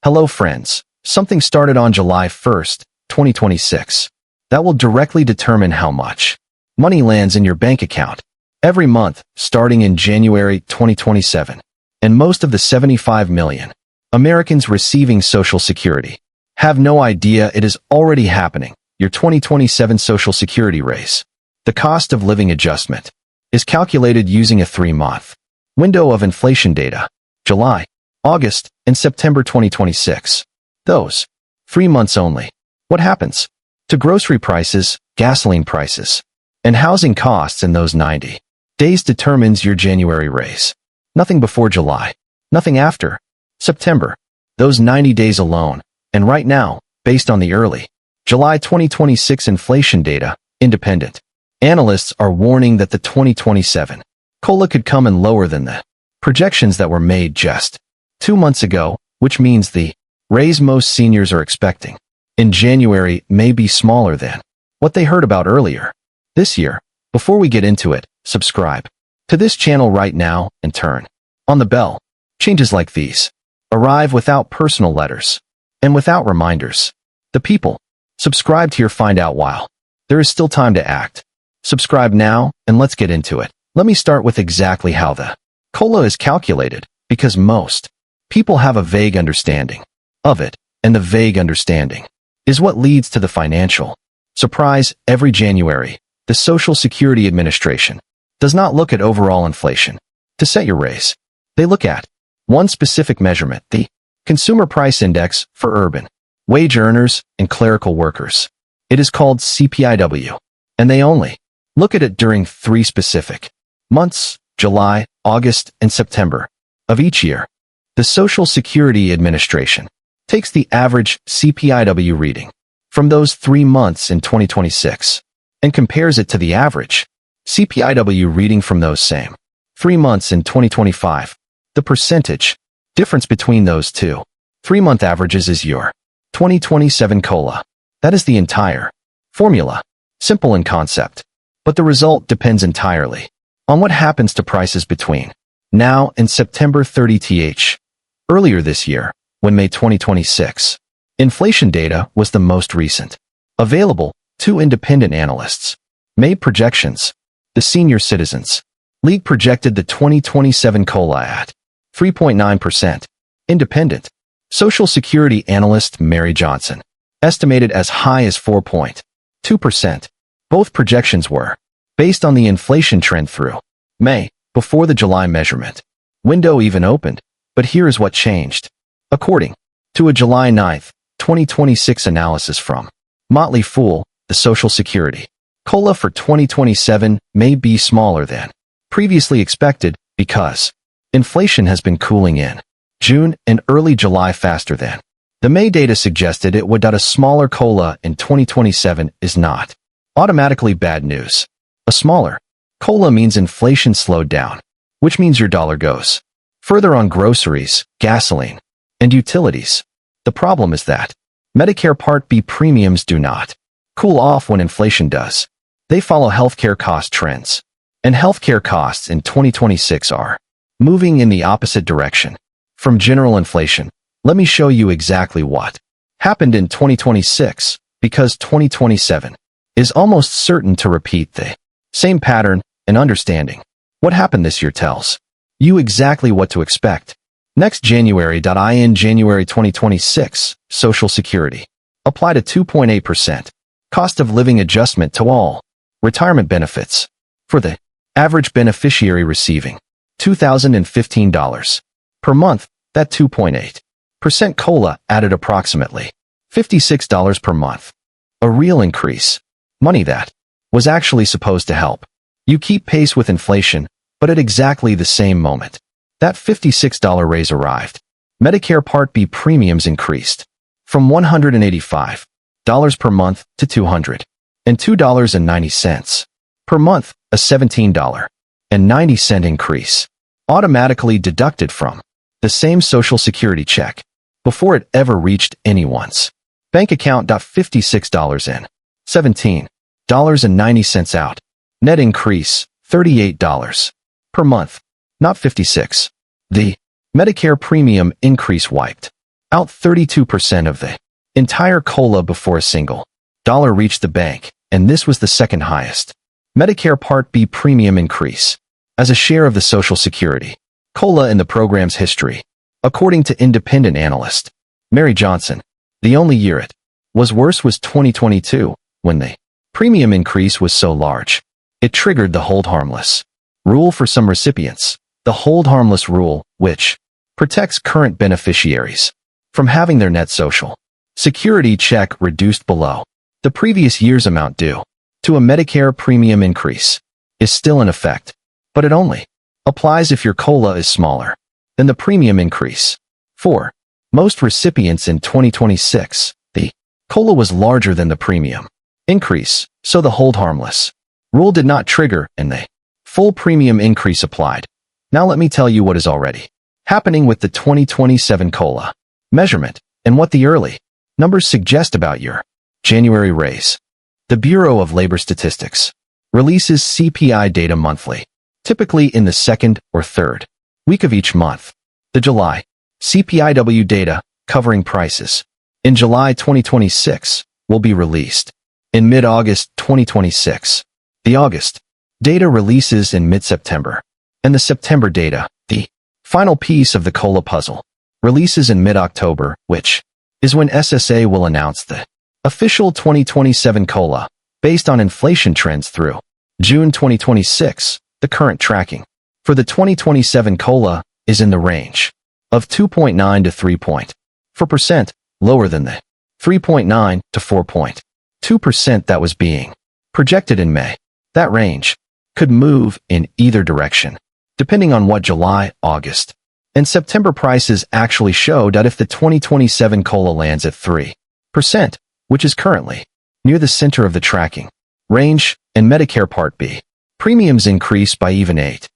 Hello friends, something started on July 1st, 2026. That will directly determine how much money lands in your bank account every month starting in January 2027. And most of the 75 million Americans receiving Social Security have no idea it is already happening. Your 2027 Social Security raise. The cost of living adjustment is calculated using a 3-month window of inflation data, July, August, and September 2026. Those 3 months only. What happens to grocery prices, gasoline prices, and housing costs in those 90 days determines your January raise. Nothing before July, nothing after September. Those 90 days alone. And right now, based on the early July 2026 inflation data, independent analysts are warning that the 2027 COLA could come in lower than the projections that were made just 2 months ago, which means the raise most seniors are expecting in January may be smaller than what they heard about earlier this year. Before we get into it, subscribe to this channel right now and turn on the bell. Changes like these arrive without personal letters and without reminders. The people subscribed here find out while there is still time to act. Subscribe now and let's get into it. Let me start with exactly how the COLA is calculated, because most people have a vague understanding of it, and the vague understanding is what leads to the financial surprise. Every January, the Social Security Administration does not look at overall inflation to set your raise. They look at one specific measurement, the Consumer Price Index for urban wage earners and clerical workers. It is called CPI-W, and they only look at it during 3 specific months, July, August, and September of each year. The Social Security Administration takes the average CPI-W reading from those 3 months in 2026 and compares it to the average CPI-W reading from those same 3 months in 2025. The percentage difference between those two 3-month averages is your 2027 COLA. That is the entire formula. Simple in concept, but the result depends entirely on what happens to prices between now and September 30th. Earlier this year, when May 2026 inflation data was the most recent available, 2 independent analysts made projections. The Senior Citizens League projected the 2027 COLA at 3.9%. Independent Social Security analyst Mary Johnson estimated as high as 4.2%. Both projections were based on the inflation trend through May, before the July measurement window even opened. But here is what changed. According to a July 9, 2026 analysis from Motley Fool, the Social Security COLA for 2027 may be smaller than previously expected because inflation has been cooling in June and early July faster than the May data suggested it would. A smaller COLA in 2027 is not automatically bad news. A smaller COLA means inflation slowed down, which means your dollar goes further on groceries, gasoline, and utilities. The problem is that Medicare Part B premiums do not cool off when inflation does. They follow healthcare cost trends, and healthcare costs in 2026 are moving in the opposite direction from general inflation. Let me show you exactly what happened in 2026, because 2027 is almost certain to repeat the same pattern, and understanding what happened this year tells you exactly what to expect. Next, January.in January 2026, Social Security applied a 2.8% cost of living adjustment to all retirement benefits for the average beneficiary receiving $2,015 per month. That 2.8% COLA added approximately $56 per month, a real increase. Money that was actually supposed to help you keep pace with inflation, but at exactly the same moment that $56 raise arrived, Medicare Part B premiums increased from $185 per month to $202.90 per month, a $17.90 increase, automatically deducted from the same Social Security check before it ever reached anyone's bank account. $56 in, $17.90 out. Net increase, $38 per month, not $56. The Medicare premium increase wiped out 32% of the entire COLA before a single dollar reached the bank, and this was the second highest Medicare Part B premium increase as a share of the Social Security COLA in the program's history. According to independent analyst Mary Johnson, the only year it was worse was 2022, when the premium increase was so large. It triggered the hold harmless rule for some recipients. The hold harmless rule, which protects current beneficiaries from having their net Social Security check reduced below the previous year's amount due to a Medicare premium increase, is still in effect, but it only applies if your COLA is smaller than the premium increase. For most recipients in 2026, the COLA was larger than the premium increase, so the hold harmless rule did not trigger and the full premium increase applied. Now let me tell you what is already happening with the 2027 COLA measurement and what the early numbers suggest about your January raise. The Bureau of Labor Statistics releases CPI data monthly, typically in the second or third week of each month. The July CPI-W data, covering prices in July 2026, will be released in mid-August 2026. The August data releases in mid-September, and the September data, the final piece of the COLA puzzle, releases in mid-October, which is when SSA will announce the official 2027 COLA based on inflation trends through June 2026. The current tracking for the 2027 COLA is in the range of 2.9 to 3.4%, lower than the 3.9 to 4.2% that was being projected in May. That range could move in either direction, depending on what July, August, and September prices actually show. If the 2027 COLA lands at 3%, which is currently near the center of the tracking range, and Medicare Part B premiums increase by even 8%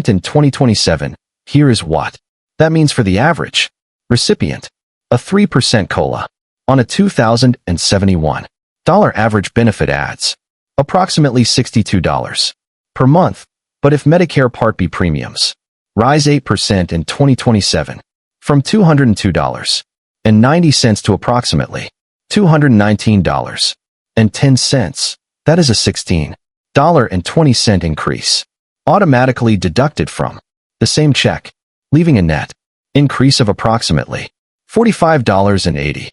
in 2027, here is what that means for the average recipient. A 3% COLA on a $2,071 average benefit adds approximately $62 per month. But if Medicare Part B premiums rise 8% in 2027, from $202.90 to approximately $219.10, that is a $16.20 increase, automatically deducted from the same check, leaving a net increase of approximately $45.80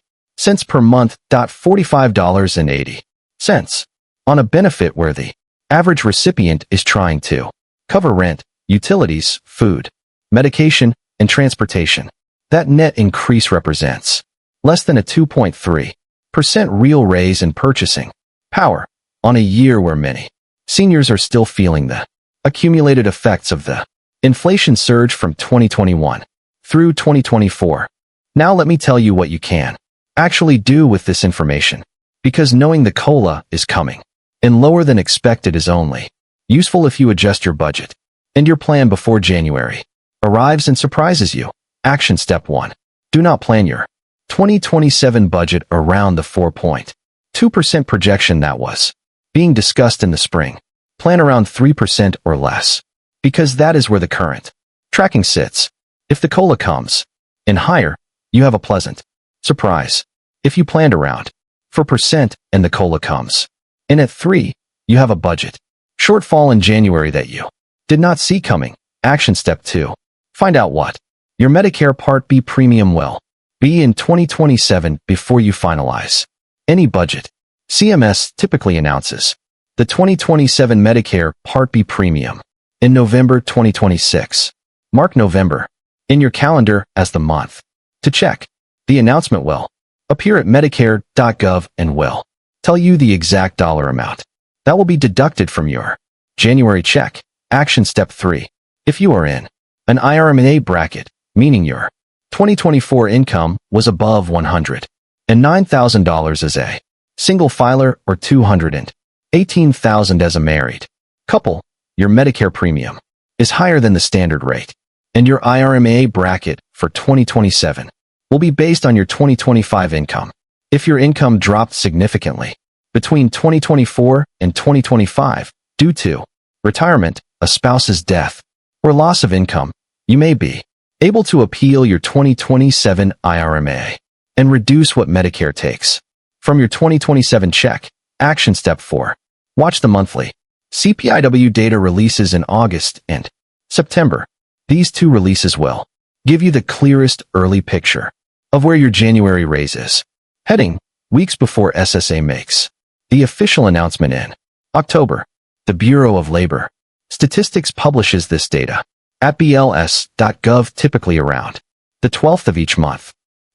per month. $45.80 on a benefit where the average recipient is trying to cover rent, utilities, food, medication, and transportation. That net increase represents less than a 2.3% real raise in purchasing power on a year where many seniors are still feeling the accumulated effects of the inflation surge from 2021 through 2024. Now let me tell you what you can actually do with this information, because knowing the COLA is coming and lower than expected is only useful if you adjust your budget and your plan before January arrives and surprises you. Action Step 1. Do not plan your 2027 budget around the 4.2% projection that was being discussed in the spring. Plan around 3% or less, because that is where the current tracking sits. If the COLA comes in higher, you have a pleasant surprise. If you planned around 4% and the COLA comes in at 3%, you have a budget shortfall in January that you did not see coming. Action Step 2. Find out what your Medicare Part B premium will be in 2027 before you finalize any budget. CMS typically announces the 2027 Medicare Part B premium in November 2026. Mark November in your calendar as the month to check. The announcement will appear at Medicare.gov and will tell you the exact dollar amount that will be deducted from your January check. Action Step 3. If you are in an IRMA bracket, meaning your 2024 income was above $109,000 as a single filer or $218,000 as a married couple, your Medicare premium is higher than the standard rate, and your IRMA bracket for 2027 will be based on your 2025 income. If your income dropped significantly between 2024 and 2025 due to retirement, a spouse's death, or loss of income, you may be Able to appeal your 2027 IRMA and reduce what Medicare takes. From your 2027 check, Action Step 4. Watch the monthly CPI-W data releases in August and September. These two releases will give you the clearest early picture of where your January raise is. Heading, weeks before SSA makes the official announcement in October. The Bureau of Labor Statistics publishes this data at bls.gov typically around the 12th of each month.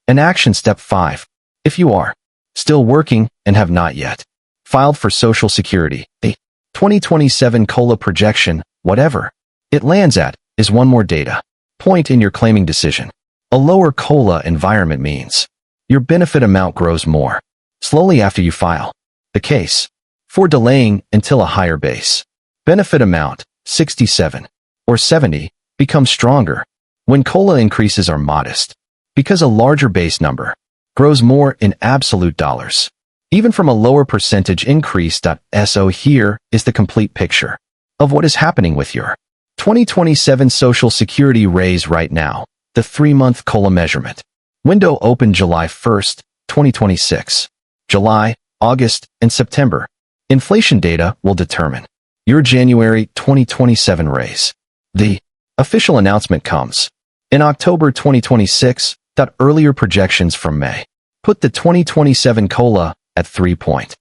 And Action Step 5. If you are still working and have not yet filed for Social Security, a 2027 COLA projection, whatever it lands at, is one more data point in your claiming decision. A lower COLA environment means your benefit amount grows more slowly after you file. The case for delaying until a higher base benefit amount, 67 or 70, becomes stronger when COLA increases are modest, because a larger base number grows more in absolute dollars, even from a lower percentage increase. So here is the complete picture of what is happening with your 2027 Social Security raise right now. The 3-month COLA measurement window opened July 1st, 2026. July, August, and September inflation data will determine your January 2027 raise. The official announcement comes in October 2026. Earlier projections from May put the 2027 COLA at 3.9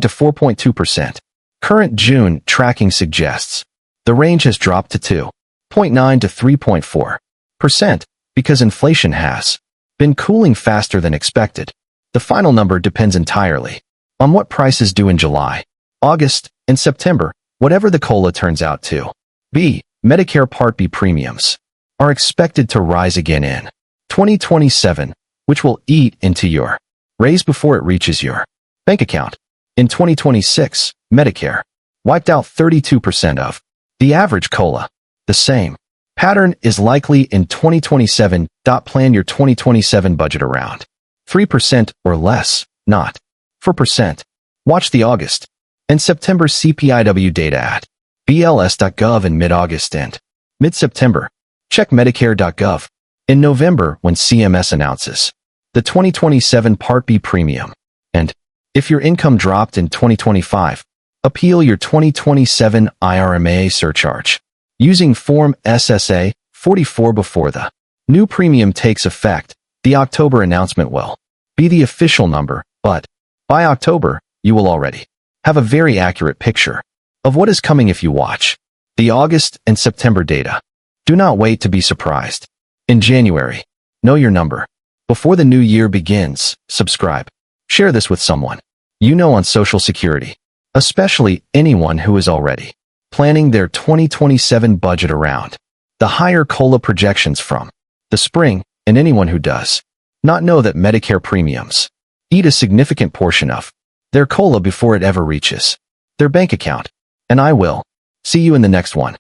to 4.2%. Current June tracking suggests the range has dropped to 2.9 to 3.4% because inflation has been cooling faster than expected. The final number depends entirely on what prices do in July, August, and September. Whatever the COLA turns out to be, Medicare Part B premiums are expected to rise again in 2027, which will eat into your raise before it reaches your bank account. In 2026, Medicare wiped out 32% of the average COLA. The same pattern is likely in 2027. Plan your 2027 budget around 3% or less, not 4%. Watch the August and September CPI-W data at bls.gov in mid-August and mid-September. Check Medicare.gov in November when CMS announces the 2027 Part B premium. And if your income dropped in 2025, appeal your 2027 IRMA surcharge using Form SSA 44 before the new premium takes effect. The October announcement will be the official number, but by October, you will already have a very accurate picture of what is coming if you watch the August and September data. Do not wait to be surprised. In January, know your number. Before the new year begins, subscribe. Share this with someone you know on Social Security, especially anyone who is already planning their 2027 budget around the higher COLA projections from the spring, and anyone who does not know that Medicare premiums eat a significant portion of their COLA before it ever reaches their bank account. And I will see you in the next one.